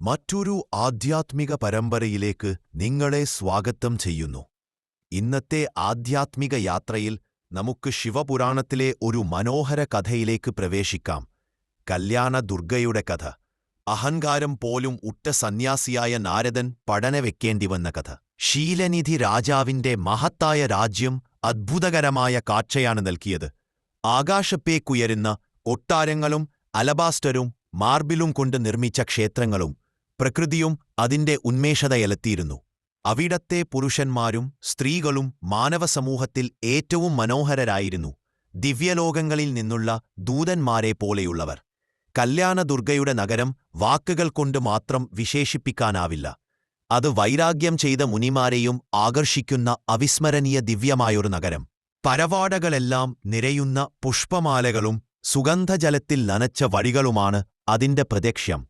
മറ്റൊരു ആധ്യാത്മിക പരമ്പരയിലേക്ക് നിങ്ങളെ സ്വാഗതം ചെയ്യുന്നു. ഇന്നത്തെ ആധ്യാത്മിക യാത്രയിൽ നമുക്ക് ശിവപുരാണത്തിലെ ഒരു മനോഹര കഥയിലേക്ക് പ്രവേശിക്കാം. കല്യാണ ദുർഗയുടെ കഥ. അഹങ്കാരം പോലും ഉറ്റ സന്യാസിയായ നാരദൻ പടനവെക്കേണ്ടിവന്ന കഥ. ശീലനിധി രാജാവിന്റെ മഹത്തായ രാജ്യം അദ്ഭുതകരമായ കാഴ്ചയാണ് നൽകിയത്. ആകാശപ്പേക്കുയരുന്ന കൊട്ടാരങ്ങളും അലബാസ്റ്ററും മാർബിളും കൊണ്ട് നിർമ്മിച്ച ക്ഷേത്രങ്ങളും പ്രകൃതിയും അതിന്റെ ഉന്മേഷതയെത്തിയിരുന്നു. അവിടത്തെ പുരുഷന്മാരും സ്ത്രീകളും മാനവസമൂഹത്തിൽ ഏറ്റവും മനോഹരരായിരുന്നു. ദിവ്യലോകങ്ങളിൽ നിന്നുള്ള ദൂതന്മാരെ പോലെയുള്ളവർ. കല്യാണദുർഗയുടെ നഗരം വാക്കുകൾ കൊണ്ട് മാത്രം വിശേഷിപ്പിക്കാനാവില്ല. അത് വൈരാഗ്യം ചെയ്ത മുനിമാരെയും ആകർഷിക്കുന്ന അവിസ്മരണീയ ദിവ്യമായൊരു നഗരം. പരവാടകളെല്ലാം നിരയുന്ന പുഷ്പമാലകളും സുഗന്ധജലത്തിൽ നനച്ച വഴികളുമാണ് അതിന്റെ പ്രത്യക്ഷം.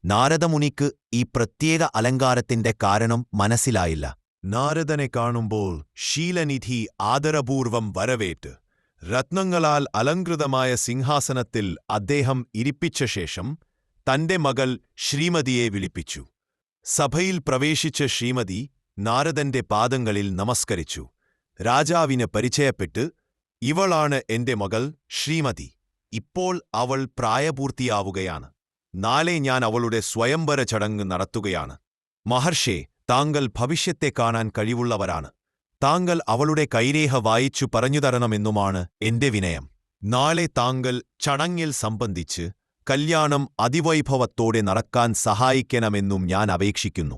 നാരദമുനിക്ക് ഈ പ്രത്യേക അലങ്കാരത്തിന്റെ കാരണം മനസ്സിലായില്ല. നാരദനെ കാണുമ്പോൾ ശീലനിധി ആദരപൂർവം വരവേറ്റ് രത്നങ്ങളാൽ അലങ്കൃതമായ സിംഹാസനത്തിൽ അദ്ദേഹം ഇരിപ്പിച്ച ശേഷം തന്റെ മകൾ ശ്രീമതിയെ വിളിപ്പിച്ചു. സഭയിൽ പ്രവേശിച്ച ശ്രീമതി നാരദന്റെ പാദങ്ങളിൽ നമസ്കരിച്ചു. രാജാവിന് പരിചയപ്പെട്ട്, "ഇവളാണ് എന്റെ മകൾ ശ്രീമതി. ഇപ്പോൾ അവൾ പ്രായപൂർത്തിയാവുകയാണ്. നാളെ ഞാൻ അവളുടെ സ്വയംവര ചടങ്ങ് നടത്തുകയാണ്. മഹർഷേ, താങ്കൾ ഭവിഷ്യത്തെ കാണാൻ കഴിവുള്ളവരാണ്. താങ്കൾ അവളുടെ കൈരേഖ വായിച്ചു പറഞ്ഞുതരണമെന്നുമാണ് എന്റെ വിനയം. നാളെ താങ്കൾ ചടങ്ങിൽ സംബന്ധിച്ച് കല്യാണം അതിവൈഭവത്തോടെ നടക്കാൻ സഹായിക്കണമെന്നും ഞാൻ അപേക്ഷിക്കുന്നു."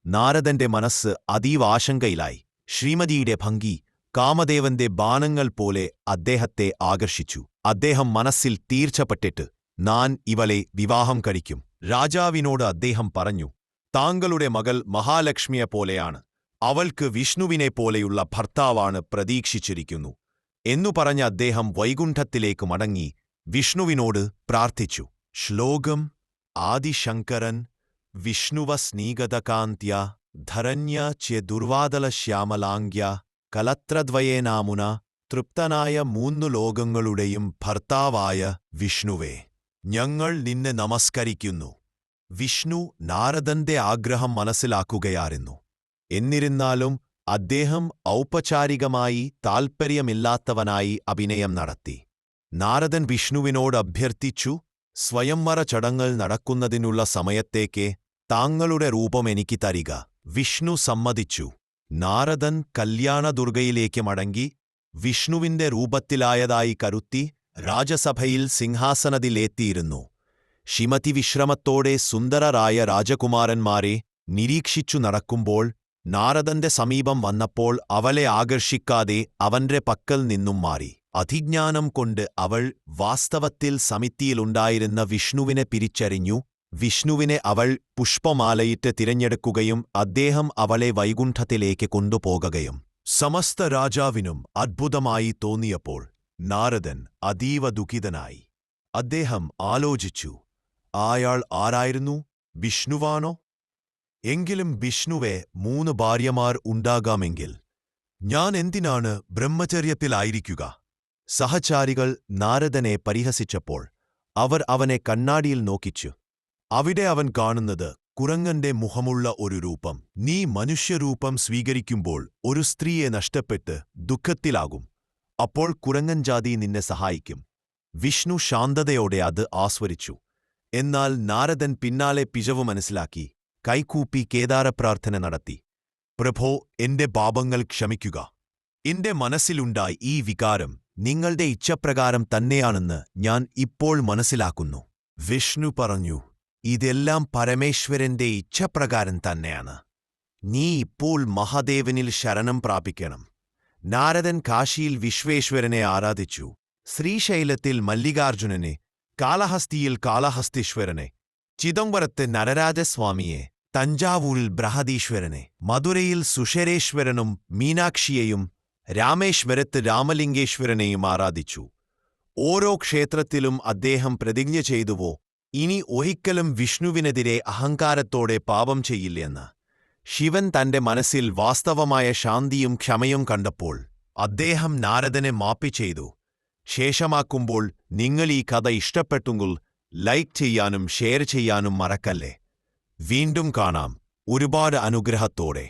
നാരദന്റെ മനസ്സ് അതീവ ആശങ്കയിലായി. ശ്രീമതിയുടെ ഭംഗി കാമദേവന്റെ ബാണങ്ങൾ പോലെ അദ്ദേഹത്തെ ആകർഷിച്ചു. അദ്ദേഹം മനസ്സിൽ തീർച്ചപ്പെട്ടിട്ട്, "ഞാൻ ഇവളെ വിവാഹം കഴിക്കും." രാജാവിനോട് അദ്ദേഹം പറഞ്ഞു, "താങ്കളുടെ മകൾ മഹാലക്ഷ്മിയെപ്പോലെയാണ്. അവൾക്ക് വിഷ്ണുവിനെപ്പോലെയുള്ള ഭർത്താവാണ് പ്രതീക്ഷിച്ചിരിക്കുന്നു." എന്നു പറഞ്ഞ അദ്ദേഹം വൈകുണ്ഠത്തിലേക്ക് മടങ്ങി വിഷ്ണുവിനോട് പ്രാർത്ഥിച്ചു. ശ്ലോകം: ആദിശങ്കരൻ വിഷ്ണുവ സ്നീഗതകാന്ത്യ ധരണ്യ ചെ ദുർവാദലശ്യാമലാംഗ്യ കലത്രദ്വയേനാമുന തൃപ്തനായ മൂന്നു ലോകങ്ങളുടെയും ഭർത്താവായ വിഷ്ണുവേ, ഞങ്ങൾ നിന്നെ നമസ്കരിക്കുന്നു. വിഷ്ണു നാരദന്റെ ആഗ്രഹം മനസ്സിലാക്കുകയായിരുന്നു. എന്നിരുന്നാലും അദ്ദേഹം ഔപചാരികമായി താൽപ്പര്യമില്ലാത്തവനായി അഭിനയം നടത്തി. നാരദൻ വിഷ്ണുവിനോട് അഭ്യർത്ഥിച്ചു, "സ്വയംവര ചടങ്ങുകൾ നടക്കുന്നതിനുള്ള സമയത്തേക്ക് താങ്കളുടെ രൂപം എനിക്ക് തരിക." വിഷ്ണു സമ്മതിച്ചു. നാരദൻ കല്യാണദുർഗയിലേക്ക് മടങ്ങി വിഷ്ണുവിന്റെ രൂപത്തിലായതായി കരുത്തി രാജസഭയിൽ സിംഹാസനത്തിലെത്തിയിരുന്നു. ശ്രീമതി വിശ്രമത്തോടെ സുന്ദരരായ രാജകുമാരന്മാരെ നിരീക്ഷിച്ചു നടക്കുമ്പോൾ നാരദന്റെ സമീപം വന്നപ്പോൾ അവളെ ആകർഷിക്കാതെ അവന്റെ പക്കൽ നിന്നും മാറി. അധിജ്ഞാനം കൊണ്ട് അവൾ വാസ്തവത്തിൽ സമിതിയിലുണ്ടായിരുന്ന വിഷ്ണുവിനെ പിരിച്ചറിഞ്ഞു. വിഷ്ണുവിനെ അവൾ പുഷ്പമാലയിട്ട് തിരഞ്ഞെടുക്കുകയും അദ്ദേഹം അവളെ വൈകുണ്ഠത്തിലേക്ക് കൊണ്ടുപോകുകയും. സമസ്ത രാജാവിനും അദ്ഭുതമായി തോന്നിയപ്പോൾ നാരദൻ അതീവ ദുഃഖിതനായി. അദ്ദേഹം ആലോചിച്ചു, അയാൾ ആരായിരുന്നു? വിഷ്ണുവാണോ? എങ്കിലും വിഷ്ണുവെ 3 ഭാര്യമാർ ഉണ്ടാകാമെങ്കിൽ ഞാൻ എന്തിനാണ് ബ്രഹ്മചര്യത്തിലായിരിക്കുക? സഹചാരികൾ നാരദനെ പരിഹസിച്ചപ്പോൾ അവർ അവനെ കണ്ണാടിയിൽ നോക്കിച്ചു. അവിടെ അവൻ കാണുന്നത് കുരങ്ങന്റെ മുഖമുള്ള ഒരു രൂപം. "നീ മനുഷ്യരൂപം സ്വീകരിക്കുമ്പോൾ ഒരു സ്ത്രീയെ നഷ്ടപ്പെട്ട് ദുഃഖത്തിലാകും. അപ്പോൾ കുരങ്ങൻ ജാതി നിന്നെ സഹായിക്കും." വിഷ്ണു ശാന്തതയോടെ അത് ആസ്വദിച്ചു. എന്നാൽ നാരദൻ പിന്നാലെ പിഴവ് മനസ്സിലാക്കി കൈകൂപ്പി കേദാരപ്രാർത്ഥന നടത്തി. "പ്രഭോ, എന്റെ പാപങ്ങൾ ക്ഷമിക്കുക. എന്റെ മനസ്സിലുണ്ടായി ഈ വികാരം നിങ്ങളുടെ ഇച്ഛപ്രകാരം തന്നെയാണെന്ന് ഞാൻ ഇപ്പോൾ മനസ്സിലാക്കുന്നു." വിഷ്ണു പറഞ്ഞു, "ഇതെല്ലാം പരമേശ്വരന്റെ ഇച്ഛപ്രകാരം തന്നെയാണ്. നീ ഇപ്പോൾ മഹാദേവനിൽ ശരണം പ്രാപിക്കണം." നാരദൻ കാശിയിൽ വിശ്വേശ്വരനെ ആരാധിച്ചു. ശ്രീശൈലത്തിൽ മല്ലികാർജുനനെ, കാളഹസ്തിയിൽ കാളഹസ്തീശ്വരനെ, ചിദംബരത്ത് നരരാജസ്വാമിയെ, തഞ്ചാവൂരിൽ ബൃഹദീശ്വരനെ, മധുരയിൽ സുഷരേശ്വരനും മീനാക്ഷിയെയും, രാമേശ്വരത്ത് രാമലിംഗേശ്വരനെയും ആരാധിച്ചു. ഓരോ ക്ഷേത്രത്തിലും അദ്ദേഹം പ്രതിജ്ഞ ചെയ്തുവോ, ഇനി ഒരിക്കലും വിഷ്ണുവിനെതിരെ അഹങ്കാരത്തോടെ പാപം ചെയ്യില്ലെന്ന്. ശിവൻ തന്റെ മനസ്സിൽ വാസ്തവമായ ശാന്തിയും ക്ഷമയും കണ്ടപ്പോൾ അദ്ദേഹം നാരദനെ മാപ്പി ചെയ്തു. ശേഷമാക്കുമ്പോൾ നിങ്ങൾ ഈ കഥ ഇഷ്ടപ്പെട്ടെങ്കിൽ ലൈക്ക് ചെയ്യാനും ഷെയർ ചെയ്യാനും മറക്കല്ലേ. വീണ്ടും കാണാം ഒരുപാട് അനുഗ്രഹത്തോടെ.